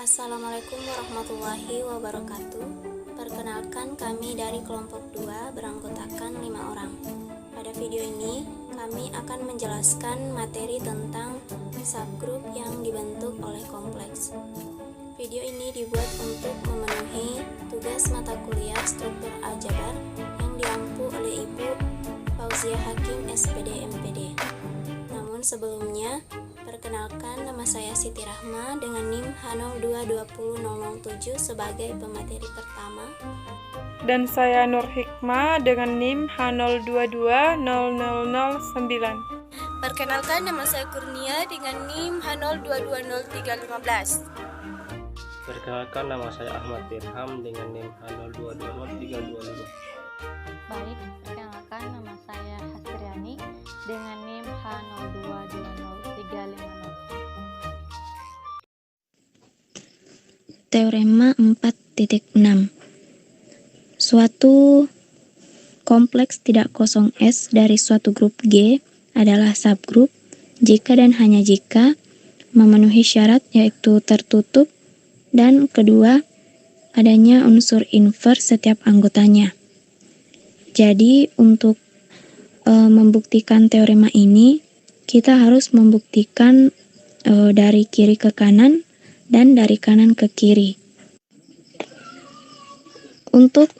Assalamualaikum warahmatullahi wabarakatuh. Perkenalkan, kami dari kelompok 2 beranggotakan 5 orang. Pada video ini, kami akan menjelaskan materi tentang subgroup yang dibentuk oleh kompleks. Video ini dibuat untuk memenuhi tugas mata kuliah struktur aljabar yang diampu oleh Ibu Fauziah Hakim, SPD, MPD. Namun sebelumnya, perkenalkan, nama saya Siti Rahma dengan NIM H022007 sebagai pemateri pertama. Dan saya Nur Hikmah dengan NIM H022009. Perkenalkan, nama saya Kurnia dengan NIM H02200315. Perkenalkan, nama saya Ahmad Dirham dengan NIM H02203225. Baik, perkenalkan, nama saya Hasriani dengan NIM H022035. Teorema 4.6. Suatu kompleks tidak kosong S dari suatu grup G adalah subgrup jika dan hanya jika memenuhi syarat, yaitu tertutup, dan kedua, adanya unsur invers setiap anggotanya. Jadi untuk membuktikan teorema ini, kita harus membuktikan dari kiri ke kanan dan dari kanan ke kiri. Untuk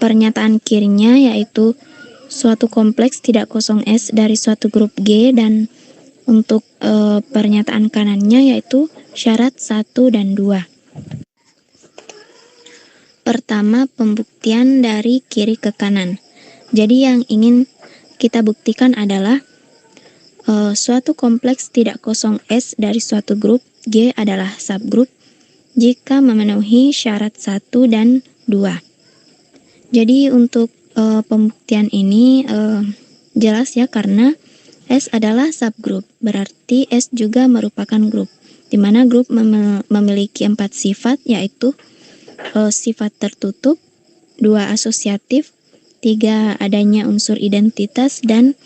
pernyataan kirinya, yaitu suatu kompleks tidak kosong S dari suatu grup G, dan untuk pernyataan kanannya yaitu syarat 1 dan 2. Pertama, pembuktian dari kiri ke kanan. Jadi yang ingin kita buktikan adalah suatu kompleks tidak kosong S dari suatu grup G adalah subgrup jika memenuhi syarat 1 dan 2. Jadi untuk pembuktian ini jelas ya, karena S adalah subgrup, berarti S juga merupakan grup, di mana grup memiliki 4 sifat, yaitu sifat tertutup, 2 asosiatif, 3 adanya unsur identitas, dan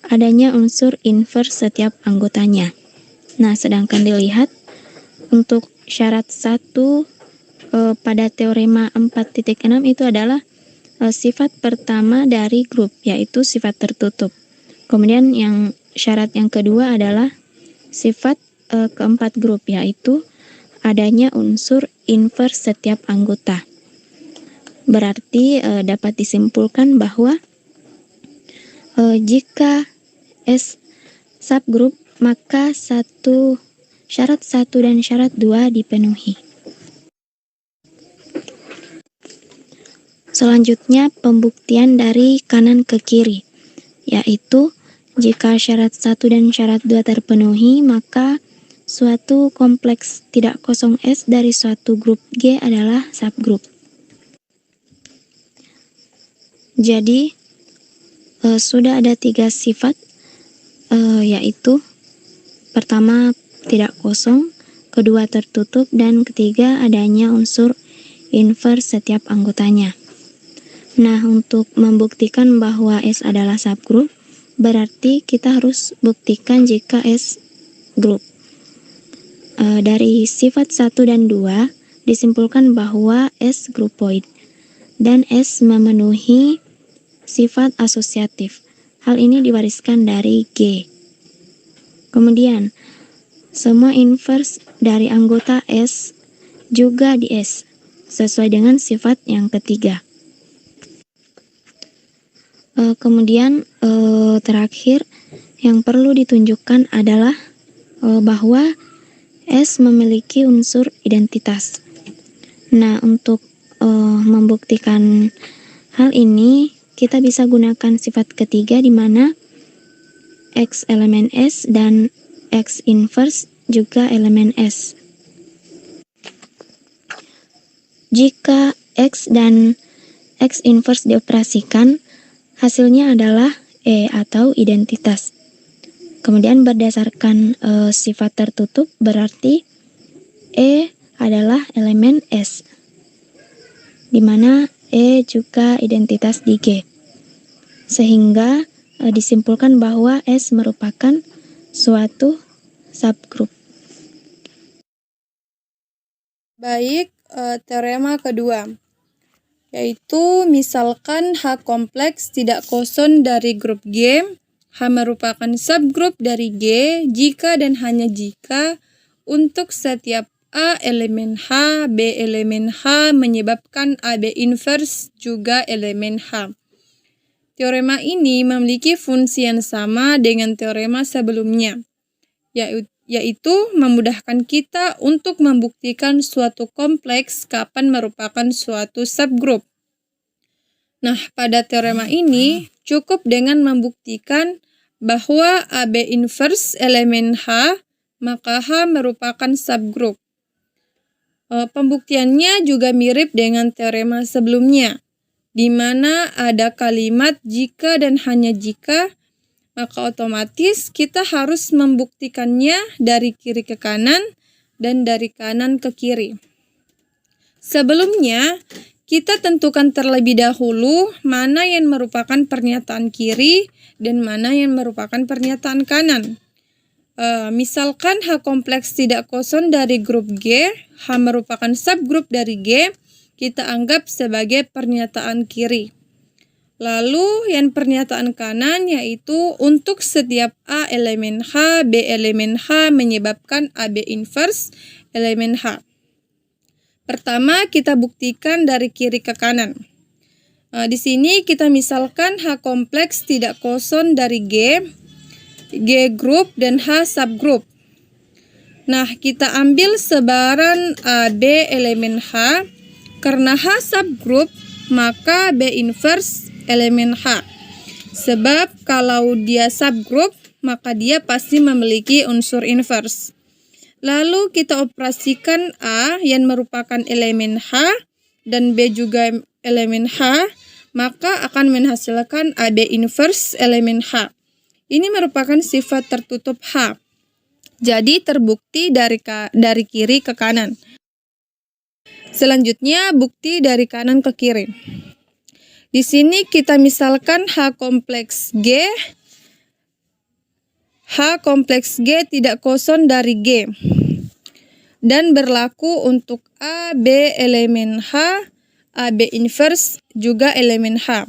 adanya unsur invers setiap anggotanya. Nah, sedangkan dilihat untuk syarat 1 pada teorema 4.6 itu adalah sifat pertama dari grup, yaitu sifat tertutup. Kemudian yang syarat yang kedua adalah sifat keempat grup, yaitu adanya unsur invers setiap anggota. Berarti dapat disimpulkan bahwa jika S subgrup, maka syarat 1 dan syarat 2 dipenuhi. Selanjutnya, pembuktian dari kanan ke kiri, yaitu jika syarat 1 dan syarat 2 terpenuhi, maka suatu kompleks tidak kosong S dari suatu grup G adalah subgrup. Jadi sudah ada 3 sifat, yaitu pertama tidak kosong, kedua tertutup, dan ketiga adanya unsur invers setiap anggotanya. Nah, untuk membuktikan bahwa S adalah subgrup, berarti kita harus buktikan jika S grup. Dari sifat 1 dan 2 disimpulkan bahwa S grupoid dan S memenuhi sifat asosiatif. Hal ini diwariskan dari G. Kemudian, semua invers dari anggota S juga di S, sesuai dengan sifat yang ketiga. Kemudian terakhir yang perlu ditunjukkan adalah bahwa S memiliki unsur identitas. Nah, untuk membuktikan hal ini, kita bisa gunakan sifat ketiga, di mana X elemen S dan X inverse juga elemen S. Jika X dan X inverse dioperasikan, hasilnya adalah E atau identitas. Kemudian berdasarkan sifat tertutup, berarti E adalah elemen S, di mana E juga identitas di G. Sehingga disimpulkan bahwa S merupakan suatu subgrup. Baik, teorema kedua, yaitu misalkan H kompleks tidak kosong dari grup G, H merupakan subgrup dari G jika dan hanya jika untuk setiap A elemen H, B elemen H menyebabkan AB inverse juga elemen H. Teorema ini memiliki fungsi yang sama dengan teorema sebelumnya, yaitu memudahkan kita untuk membuktikan suatu kompleks kapan merupakan suatu subgrup. Nah, pada teorema ini cukup dengan membuktikan bahwa AB inverse elemen H, maka H merupakan subgrup. Pembuktiannya juga mirip dengan teorema sebelumnya, di mana ada kalimat jika dan hanya jika, maka otomatis kita harus membuktikannya dari kiri ke kanan dan dari kanan ke kiri. Sebelumnya, kita tentukan terlebih dahulu mana yang merupakan pernyataan kiri dan mana yang merupakan pernyataan kanan. Misalkan H kompleks tidak kosong dari grup G, H merupakan subgrup dari G, kita anggap sebagai pernyataan kiri. Lalu yang pernyataan kanan yaitu untuk setiap A elemen H, B elemen H menyebabkan AB inverse elemen H. Pertama kita buktikan dari kiri ke kanan. Di sini kita misalkan H kompleks tidak kosong dari G, G grup dan H subgrup. Nah, kita ambil sebaran AB elemen H. Karena H subgrup, maka B inverse elemen H. Sebab kalau dia subgrup, maka dia pasti memiliki unsur inverse. Lalu kita operasikan A yang merupakan elemen H dan B juga elemen H, maka akan menghasilkan AB inverse elemen H. Ini merupakan sifat tertutup H. Jadi terbukti dari kiri ke kanan. Selanjutnya bukti dari kanan ke kiri. Di sini kita misalkan H kompleks G tidak kosong dari G dan berlaku untuk A, B elemen H, AB inverse juga elemen H.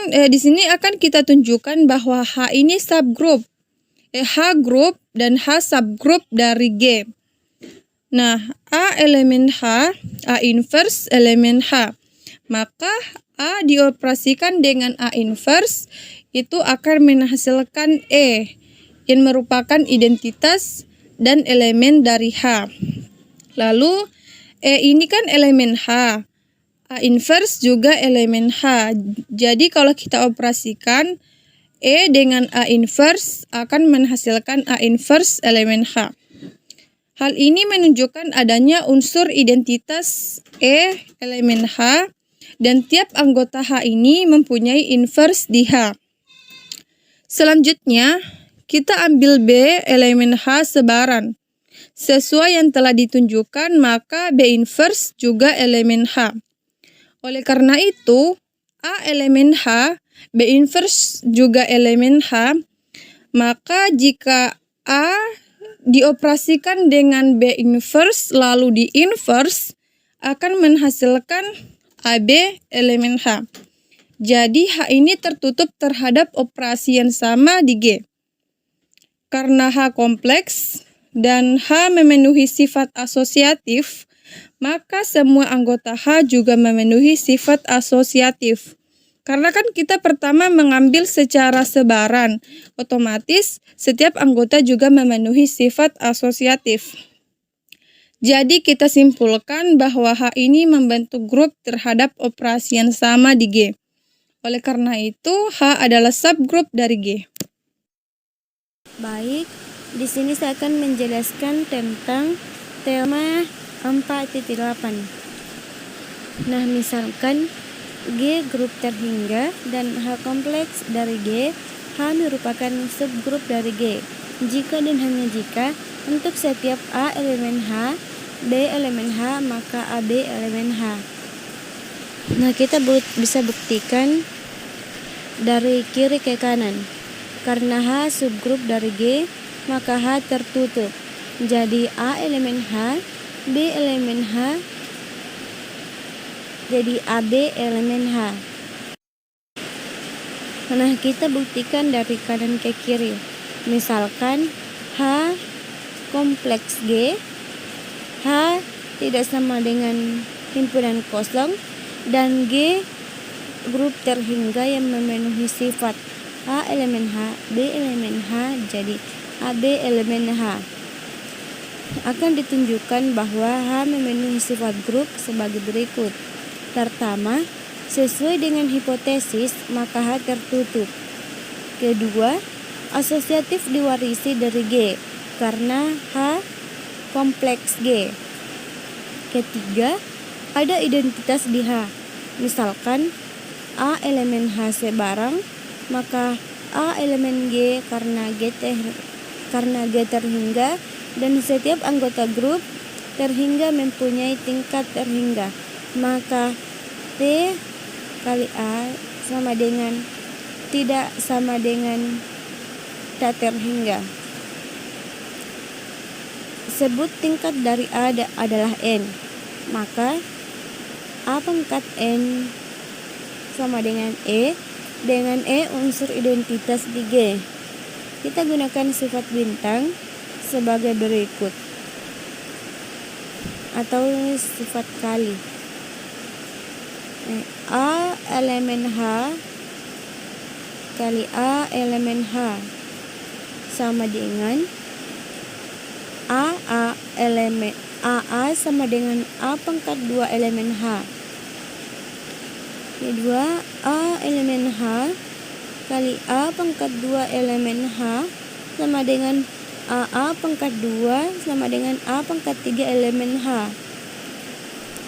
Di sini akan kita tunjukkan bahwa H ini subgrup, H grup dan H subgrup dari G. Nah, A elemen H, A inverse elemen H. Maka A dioperasikan dengan A inverse itu akan menghasilkan E yang merupakan identitas dan elemen dari H. Lalu E ini kan elemen H, A inverse juga elemen H. Jadi kalau kita operasikan E dengan A inverse akan menghasilkan A inverse elemen H. Hal ini menunjukkan adanya unsur identitas E elemen H dan tiap anggota H ini mempunyai inverse di H. Selanjutnya, kita ambil B elemen H sebaran. Sesuai yang telah ditunjukkan, maka B inverse juga elemen H. Oleh karena itu, A elemen H, B inverse juga elemen H, maka jika A dioperasikan dengan B inverse lalu di inverse akan menghasilkan AB elemen H. Jadi H ini tertutup terhadap operasi yang sama di G. Karena H kompleks dan H memenuhi sifat asosiatif, maka semua anggota H juga memenuhi sifat asosiatif. Karena kan kita pertama mengambil secara sebaran, otomatis setiap anggota juga memenuhi sifat asosiatif. Jadi kita simpulkan bahwa H ini membentuk grup terhadap operasi yang sama di G. Oleh karena itu, H adalah subgrup dari G. Baik, di sini saya akan menjelaskan tentang teorema 4.8. Nah, misalkan G grup terhingga dan H kompleks dari G, H merupakan subgrup dari G. Jika dan hanya jika untuk setiap A elemen H, B elemen H, maka AB elemen H. Nah, kita bisa buktikan dari kiri ke kanan. Karena H subgrup dari G, maka H tertutup. Jadi A elemen H B elemen H jadi AB elemen H. Nah, kita buktikan dari kanan ke kiri. Misalkan H kompleks G, H tidak sama dengan himpunan kosong, dan G grup terhingga yang memenuhi sifat A elemen H, B elemen H, jadi AB elemen H. Akan ditunjukkan bahwa H memenuhi sifat grup sebagai berikut. Pertama, sesuai dengan hipotesis, maka H tertutup. Kedua, asosiatif diwarisi dari G, karena H kompleks G. Ketiga, ada identitas di H. Misalkan A elemen H sebarang, maka A elemen G karena G terhingga, dan setiap anggota grup terhingga mempunyai tingkat terhingga, maka T kali A sama dengan tidak sama dengan tak terhingga. Sebut tingkat dari A adalah N, maka A pangkat N sama dengan E unsur identitas di G. Kita gunakan sifat bintang sebagai berikut, atau sifat kali. A elemen H kali A elemen H sama dengan AA sama dengan A pangkat 2 elemen H. Kedua, A elemen H kali A pangkat 2 elemen H sama dengan AA pangkat 2 sama dengan A pangkat 3 elemen H.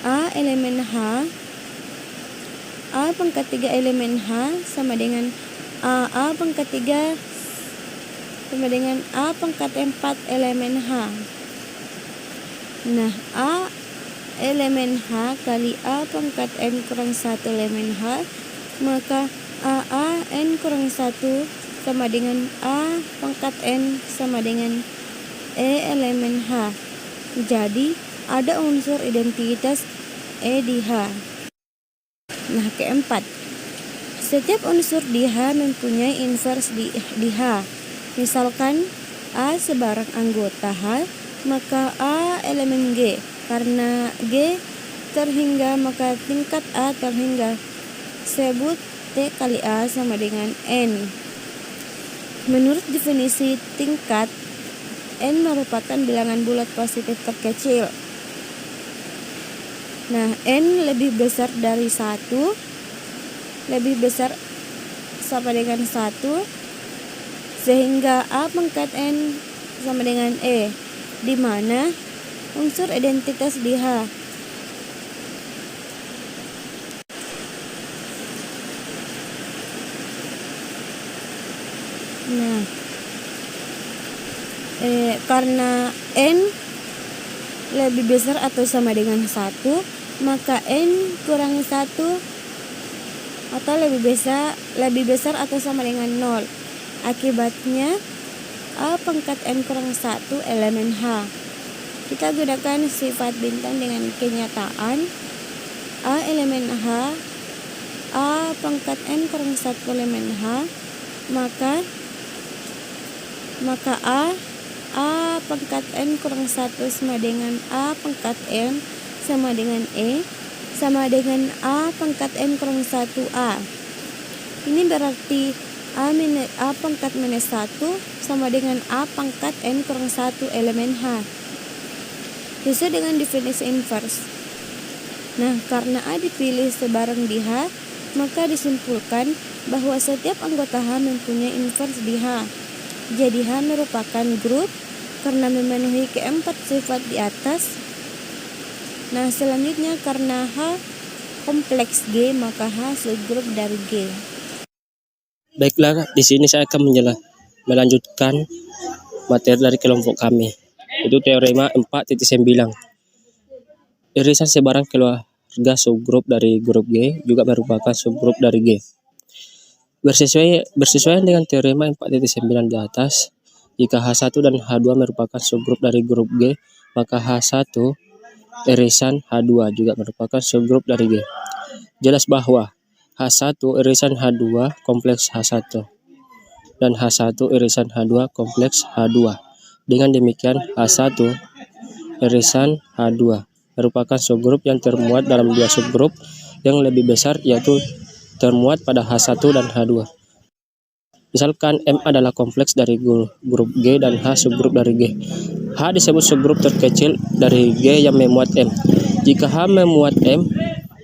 A elemen H, A pangkat 3 elemen H sama dengan AA pangkat 3 sama dengan A pangkat 4 elemen H. Nah, A elemen H kali A pangkat N kurang 1 elemen H, maka AA N kurang 1 sama dengan A pangkat N sama dengan E elemen H. Jadi, ada unsur identitas E di H. Nah, keempat, setiap unsur di H mempunyai invers di H. Misalkan A sebarang anggota H, maka A elemen G. Karena G terhingga, maka tingkat A terhingga. Sebut T kali A sama dengan N. Menurut definisi tingkat, N merupakan bilangan bulat positif terkecil. Nah, N lebih besar dari 1, lebih besar sama dengan 1, sehingga A pangkat N sama dengan E, di mana unsur identitas di H. Nah, karena N lebih besar atau sama dengan 1, maka N kurang 1 atau lebih besar atau sama dengan 0. Akibatnya A pangkat N kurang 1 elemen H. Kita gunakan sifat bintang dengan kenyataan A elemen H, A pangkat N kurang 1 elemen H, maka A pangkat N kurang 1 sama dengan A pangkat N sama dengan E sama dengan A pangkat N kurang 1A. Ini berarti A pangkat minus 1 sama dengan A pangkat N kurang 1 elemen H. Sesuai dengan definisi inverse. Nah, karena A dipilih sebarang di H, maka disimpulkan bahwa setiap anggota H mempunyai inverse di H. Jadi H merupakan grup karena memenuhi keempat sifat di atas. Nah, selanjutnya karena H kompleks G, maka H subgrup dari G. Baiklah, di sini saya akan melanjutkan materi dari kelompok kami. Itu teorema 4.9. Irisan sebarang keluarga subgrup dari grup G juga merupakan subgrup dari G. Bersesuaian dengan teorema 4.9 di atas, jika H1 dan H2 merupakan subgrup dari grup G, maka H1 irisan H2 juga merupakan subgrup dari G. Jelas bahwa H1 irisan H2 kompleks H1 dan H1 irisan H2 kompleks H2. Dengan demikian H1 irisan H2 merupakan subgrup yang termuat dalam dua subgrup yang lebih besar, yaitu termuat pada H1 dan H2. Misalkan M adalah kompleks dari grup G dan H subgrup dari G. H disebut subgrup terkecil dari G yang memuat M. Jika H memuat M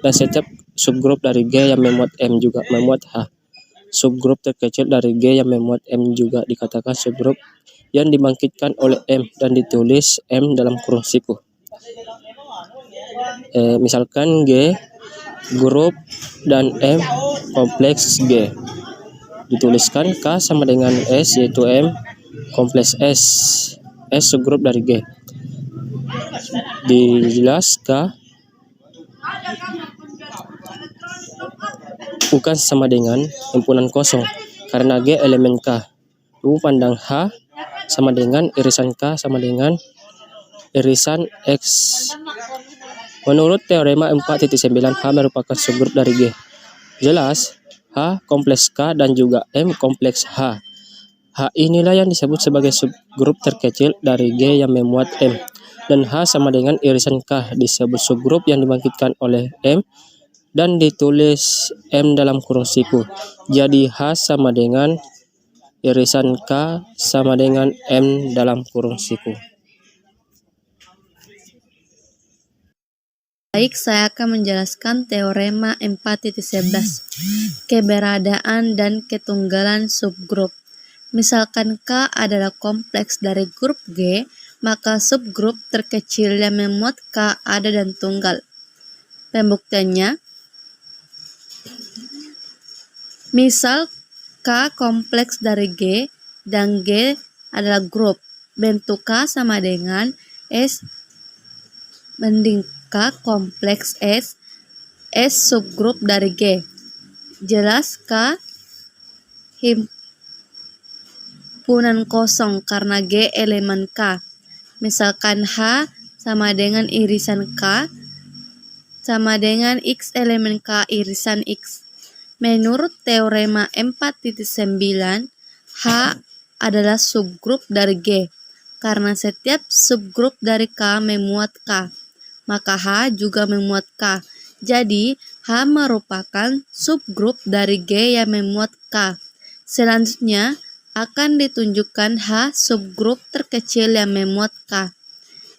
dan setiap subgrup dari G yang memuat M juga memuat H, subgrup terkecil dari G yang memuat M juga dikatakan subgrup yang dibangkitkan oleh M dan ditulis M dalam kurung siku. Misalkan G grup dan M kompleks G. Dituliskan K sama dengan S, yaitu M kompleks S. S subgrup dari G. Dijelas K bukan sama dengan himpunan kosong karena G elemen K. Pandang H sama dengan irisan K sama dengan irisan X. Menurut teorema 4.9, H merupakan subgrup dari G. Jelas, H kompleks K dan juga M kompleks H. H inilah yang disebut sebagai subgrup terkecil dari G yang memuat M. Dan H sama dengan irisan K disebut subgrup yang dibangkitkan oleh M dan ditulis M dalam kurung siku. Jadi H sama dengan irisan K sama dengan M dalam kurung siku. Baik, saya akan menjelaskan teorema 4.11, keberadaan dan ketunggalan subgrup. Misalkan K adalah kompleks dari grup G, maka subgrup terkecil yang memuat K ada dan tunggal. Pembuktiannya, misal K kompleks dari G dan G adalah grup, bentuk K sama dengan S banding K kompleks S, S subgrup dari G. Jelas K himpunan kosong karena G elemen K. Misalkan H sama dengan irisan K sama dengan X elemen K irisan X. Menurut teorema 4.9, H adalah subgrup dari G karena setiap subgrup dari K memuat K, maka H juga memuat K. Jadi, H merupakan subgrup dari G yang memuat K. Selanjutnya, akan ditunjukkan H subgrup terkecil yang memuat K.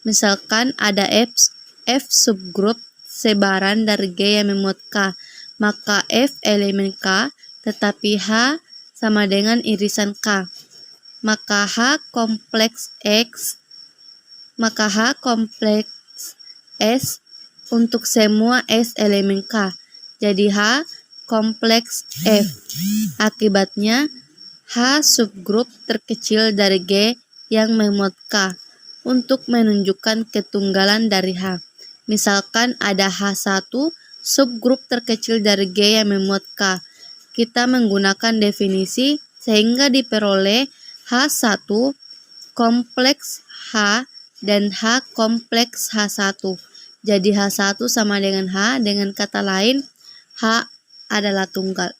Misalkan ada F subgrup sebaran dari G yang memuat K, maka F elemen K, tetapi H sama dengan irisan K. Maka H kompleks X, maka H kompleks S untuk semua S elemen K. Jadi H kompleks F. Akibatnya H subgrup terkecil dari G yang memuat K untuk menunjukkan ketunggalan dari H. Misalkan ada H1 subgrup terkecil dari G yang memuat K. Kita menggunakan definisi sehingga diperoleh H1 kompleks H dan H kompleks H1. Jadi H1 sama dengan H, dengan kata lain H adalah tunggal.